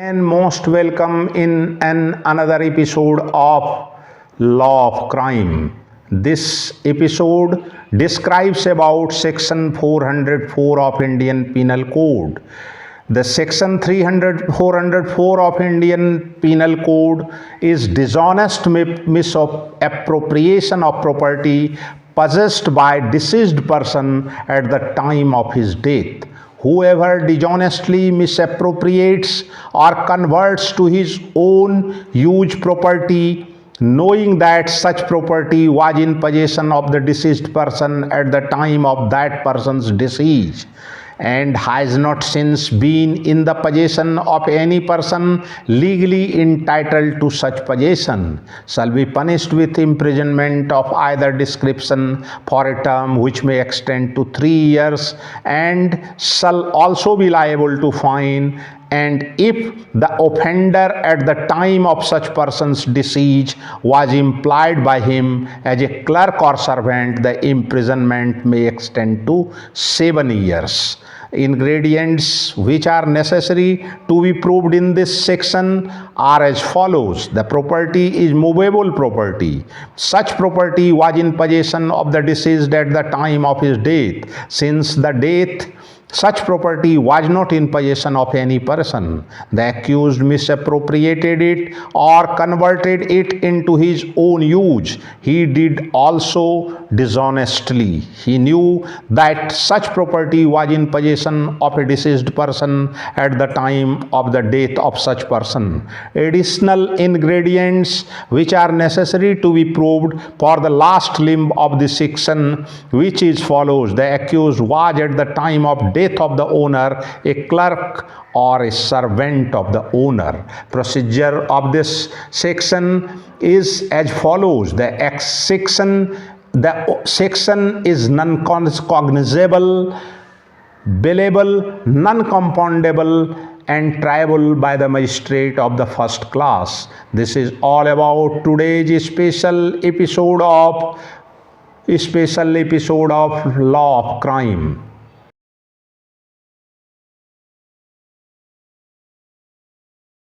And most welcome in another episode of Law of Crime. This episode describes about section 404 of Indian Penal Code. The section 404 of Indian Penal Code is dishonest misappropriation of property possessed by deceased person at the time of his death. Whoever dishonestly misappropriates or converts to his own use property, knowing that such property was in possession of the deceased person at the time of that person's decease, and has not since been in the possession of any person legally entitled to such possession, shall be punished with imprisonment of either description for a term which may extend to 3 years, and shall also be liable to fine. And if the offender at the time of such person's decease was employed by him as a clerk or servant, the imprisonment may extend to 7 years. Ingredients which are necessary to be proved in this section are as follows. The property is movable property. Such property was in possession of the deceased at the time of his death. Since the death, such property was not in possession of any person. The accused misappropriated it or converted it into his own use. He did also dishonestly. He knew that such property was in possession of a deceased person at the time of the death of such person. Additional ingredients which are necessary to be proved for the last limb of this section, which is follows. The accused was at the time of death of the owner a clerk or a servant of the owner. Procedure of this section is as follows. The section is non-cognizable, bailable, non-compoundable, and triable by the magistrate of the first class. This is all about today's special episode of Law of Crime.